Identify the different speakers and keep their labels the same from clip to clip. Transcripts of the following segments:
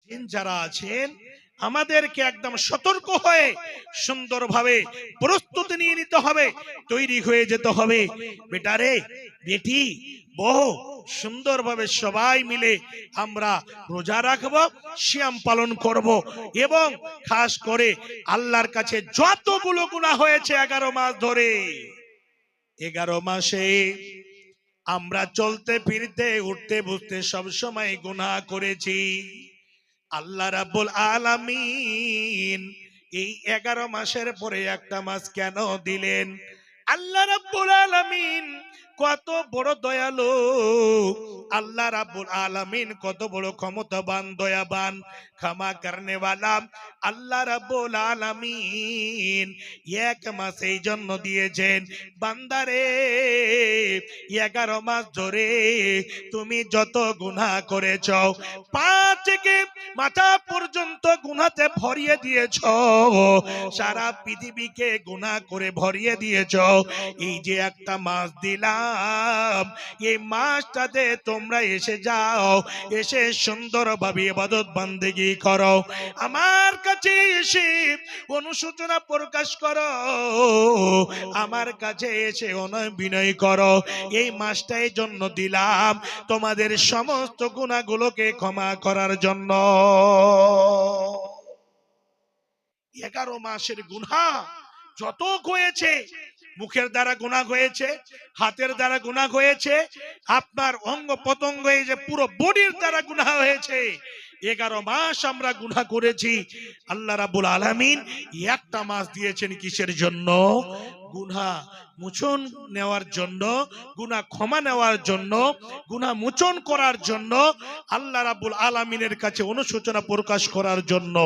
Speaker 1: Guardian যারা আছেন আমাদেরকে একদম সতর্ক হয়ে সুন্দরভাবে প্রস্তুতি নিয়ে নিতে হবে, তৈরি হয়ে যেতে হবে। বেটারে, বেটি, বহু সুন্দরভাবে সবাই মিলে আমরা রোজা রাখবো, সিয়াম পালন করব, এবং খাস করে আল্লাহর কাছে যতগুলো গুনাহ হয়েছে 11 মাস ধরে, 11 মাসে আমরা চলতে ফিরতে উঠতে বসতে সব সময় গুনাহ করেছি। আল্লাহ রাব্বুল আলামিন এই 11 মাসের পরে একটা মাস কেন দিলেন? আল্লাহ রাব্বুল আলামিন কত বড় দয়ালু, আল্লাহ রাব্বুল আলামিন কত বড় ক্ষমতাবান, দয়াবান, ক্ষমা করনে वाला। আল্লাহ রাব্বুল আলামিন এক মাস এই জন্য দিয়েছেন, বান্দারে 11 মাস ধরে তুমি যত গুনাহ করেছো, পা থেকে মাথা পর্যন্ত গুনাহতে ভরিয়ে দিয়েছো, সারা পৃথিবীকে গুনাহ করে ভরিয়ে দিয়েছো। এই যে একটা মাস দিলাম, এই মাসটাতে তোমরা এসে যাও, এসে সুন্দরভাবে ইবাদত বান্দেগি করো, আমার কাছে এসে অনুশোচনা প্রকাশ করো, আমার কাছে এসে বিনয় করো। এই মাসটাই জন্য দিলাম তোমাদের সমস্ত গুনাহগুলোকে ক্ষমা করার জন্য। 11 মাসের গুনাহ যত হয়েছে, মুখের দ্বারা গুনাহ হয়েছে, হাতের দ্বারা গুনাহ হয়েছে, আপনার অঙ্গ প্রত্যঙ্গ, এই যে পুরো বডির দ্বারা গুনাহ হয়েছে। 11 মাস আমরা গুনাহ করেছি। আল্লাহ রাব্বুল আলামিন একটা মাস দিয়েছেন কিসের জন্য? গুনাহ মোচন নেওয়ার জন্য, গুনাহ ক্ষমা নেওয়ার জন্য, গুনাহ মোচন করার জন্য, আল্লাহ রাব্বুল আলামিনের কাছে অনুশোচনা প্রকাশ করার জন্য।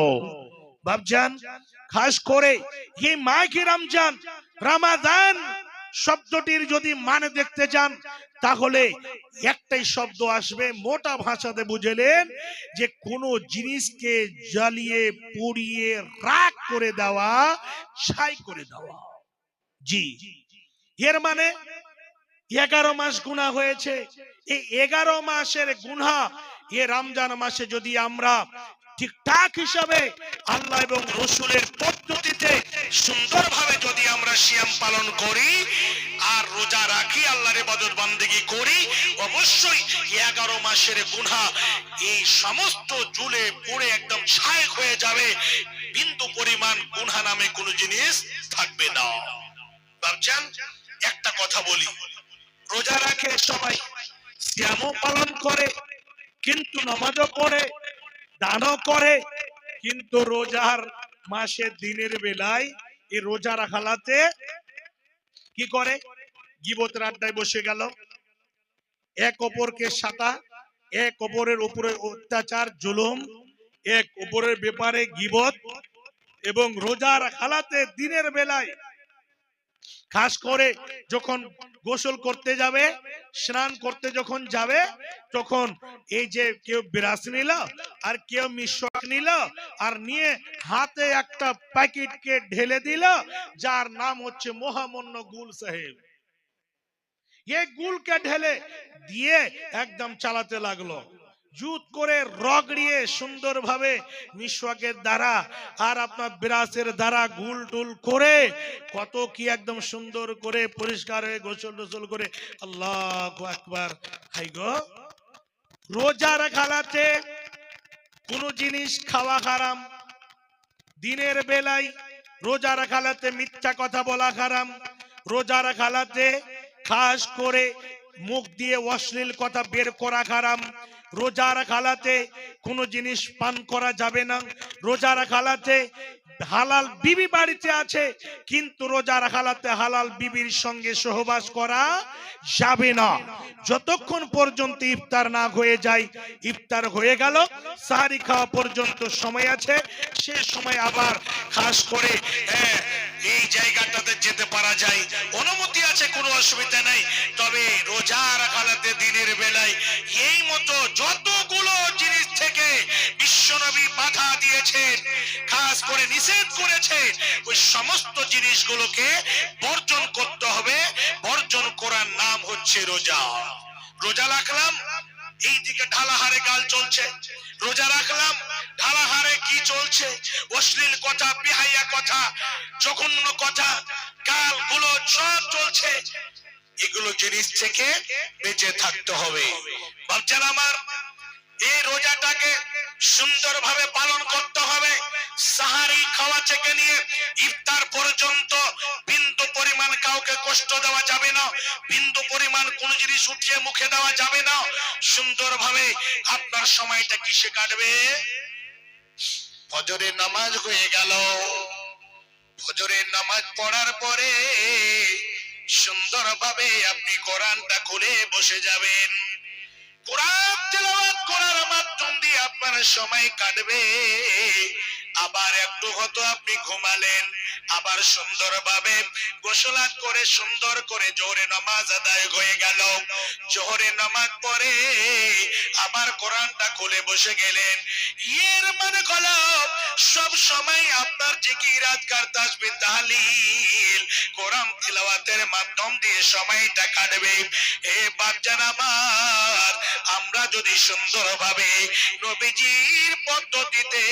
Speaker 1: বাপজান, খাস করে এই মাহে রমজান, রমাদান শব্দটির যদি মানে দেখতে যান, তাহলে একটাই শব্দ আসবে, মোটা ভাষাতে বুঝলেন, যে কোন জিনিসকে জ্বালিয়ে পুড়িয়ে রাখ করে দেওয়া, ছাই করে দেওয়া। জি, এর মানে 11 মাস গুনাহ হয়েছে। এই 11 মাসের গুনাহ এ রমজান মাসে যদি আমরা ঠিকঠাক হিসাবে আল্লাহ এবং রাসূলের পদ্ধতিতে সুন্দরভাবে যদি আমরা সিয়াম পালন করি আর রোজা রাখি, আল্লাহর ইবাদত বান্দেগি করি, অবশ্যই 11 মাসের গুনাহ এই সমস্ত জ্বলে পুড়ে একদম ছাই হয়ে যাবে, বিন্দু পরিমাণ গুনাহ নামে কোনো জিনিস থাকবে না। ভাবছেন, একটা কথা বলি, রোজা রাখে সবাই, সিয়ামও পালন করে, কিন্তু নামাজও পড়ে, দানও করে, কিন্তু রোজার মাসে দিনের বেলায় এই রোজা রাখালাতে কি করে? গীবতের আড্ডায় বসে গেল, এক অপরকে সাতা, এক অপরের উপরে অত্যাচার জুলুম, এক অপরের ব্যাপারে গীবত, এবং রোজা রাখালাতে দিনের বেলায় খাস করে যখন গোসল করতে যাবে, স্নান করতে যখন যাবে, তখন এই যে কেউ বিরাস নিল আর কেউ মিশক নিল, আর নিয়ে হাতে একটা প্যাকেটকে ঢেলে দিল, যার নাম হচ্ছে মহামান্য গুল সাহেব। এই গুলকে ঢেলে দিয়ে একদম চালাতে লাগলো, জুত করে রগড়িয়ে সুন্দরভাবে মিশওয়াকের দ্বারা আর আপনার বিরাসের দ্বারা গুল টুল করে কত কি একদম সুন্দর করে পরিষ্কার হয়ে গোসল টোসল করে, আল্লাহু আকবার। হাই গো, রোজা রাখালাতে কোন জিনিস খাওয়া হারাম, দিনের বেলায় রোজা রাখালাতে মিথ্যা কথা বলা হারাম, রোজা রাখালাতে খাস করে মুখ দিয়ে অশ্লীল কথা বের করা হারাম, রোজা রাখালাতে কোন জিনিস পান করা যাবে না, রোজা রাখালাতে হালাল বিবি বাড়িতে আছে, কিন্তু রোজা রাখালাতে হালাল বিবির সঙ্গে সহবাস করা যাবে না, যতক্ষণ পর্যন্ত ইফতার না হয়ে যায়। ইফতার হয়ে গেল, সাহারি খাওয়া পর্যন্ত সময় আছে, সে সময় আবার খাস করে এই জায়গাটাতে যেতে পারা যায়, অনুমতি আছে, কোনো অসুবিধা নাই। তবে রোজা রাখালাতে দিনের বেলায় এই মতো যতগুলো জিনিস থেকে বিশ্বনবী বাধা দিয়েছেন, খাস করে নিষেধ করেছে, ওই সমস্ত জিনিসগুলোকে বর্জন করতে হবে। বর্জন করার নাম হচ্ছে রোজা। রোজা রাখলাম, এইদিকে ঢালাহারে গাল চলছে, রোজা রাখলাম, চলছে, অশ্লীল কথা, বেহায়া কথা, জঘন্য কথা, গাল গুলো সব চলছে। এগুলো জিনিস থেকে বেঁচে থাকতে হবে। বাচ্চারা আমার, এই রোজাটাকে সুন্দরভাবে পালন করতে হবে। সাহারি খাওয়া থেকে নিয়ে ইফতার পর্যন্ত বিন্দু পরিমাণ কাউকে কষ্ট দেওয়া যাবে না, বিন্দু পরিমাণ কোন জিনিস উঠিয়ে মুখে দেওয়া যাবে না। সুন্দরভাবে আপনার সময়টা কিসে কাটবে? ফজরের নামাজ হয়ে গেল, ফজরের নামাজ পড়ার পরে সুন্দরভাবে আপনি কোরআনটা খুলে বসে যাবেন। কোরআন তেলাওয়াত করার মাধ্যম দিয়ে আপনার সময় কাটবে। আবার একটু হতো আপনি ঘুমালেন, আবার সুন্দরভাবে গোসল করে সুন্দর করে জোহরের নামাজ আদায় হয়ে গেল। জোহরের নামাজ পড়ে আবার কোরআনটা খুলে বসে গেলেন। এর মানে হলো সব সময় আপনার জিকির আজকার তাসবিহ তাহলিল কোরআন তিলাওয়াতের মাধ্যম দিয়ে সময়টা কাটবে। এ বাচ্চারা আমার, আমরা যদি সুন্দরভাবে নবীজির পদ্ধতিতে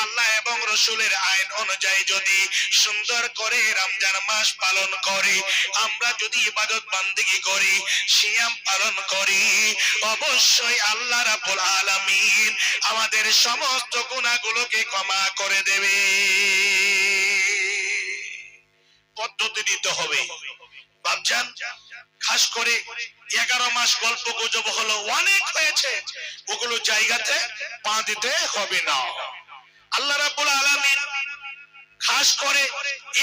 Speaker 1: আল্লাহ এবং রসুলের আইন অনুযায়ী যদি সুন্দর করে রমজান মাস পালন করি, আমরা যদি ইবাদত বান্দিগি করি, সিয়াম পালন করি, অবশ্যই আল্লাহ রাব্বুল আলামিন আমাদের সমস্ত গুনাহগুলোকে ক্ষমা করে দেবে। পদ্ধতি দিতে হবে বাপজান। খাস করে 11 মাস গল্প গুজব হলো, অনেক হয়েছে, ওগুলো জায়গাতে পা দিতে হবে না। আল্লাহ রাব্বুল আলামিন খাস করে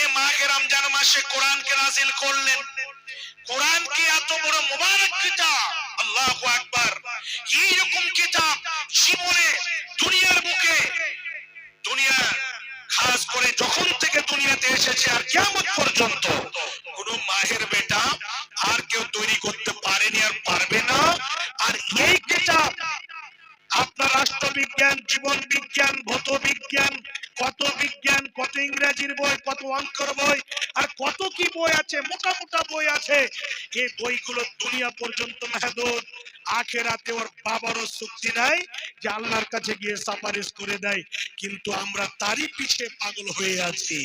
Speaker 1: এই মাহে রমজান মাসে কোরআনকে নাযিল করলেন। কোরআন কি এত বড় মুবারক কিতাব, আল্লাহু আকবার। এইরকম কিতাব জীবনে দুনিয়ার বুকে, দুনিয়া খাস করে যখন থেকে দুনিয়াতে এসেছে আর কিয়ামত পর্যন্ত কোন মাহের বেটা আর কেউ তৈরি করতে পারেনি আর পারবে না। আর এই কিতাব আপনার রাষ্ট্রবিজ্ঞান, জীবন বিজ্ঞান, ভৌত বিজ্ঞান, কত বিজ্ঞান, কত ইংরেজির বই, কত অঙ্কর বই, আর কত কি বই আছে, মোটা মোটা বই আছে। এই বইগুলো দুনিয়া পর্যন্ত মেহদুদ। আখেরাতে ওর বাবারও শক্তি নাই যে আল্লাহর কাছে গিয়ে সুপারিশ করে দেয়, কিন্তু আমরা তারই পিছে পাগল হয়ে আছি।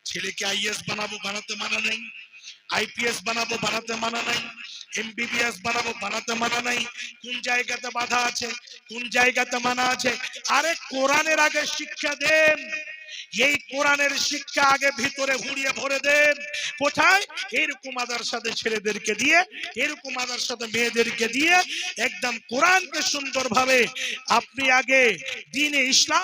Speaker 1: ছেলেকে আইএস বানাবো, বানাতে মানা নাই। আইপিএস বানাবো, বানাতে মানা নাই। এমবিবিএস বানাবো, বানাতে মানা নাই। কোন জায়গাতে বাধা আছে, কোন জায়গাতে মানা আছে? আরে কোরআনের আগে শিক্ষা দেন, এই কোরআনের শিক্ষা আগে ভিতরে হুড়িয়ে ভরে দেন। কোথায়? এরকম মাদ্রাসাতে ছেলেদেরকে দিয়ে, এরকম মাদ্রাসাতে মেয়েদেরকে দিয়ে একদম কোরআনকে সুন্দরভাবে আপনি আগে দ্বীনে ইসলাম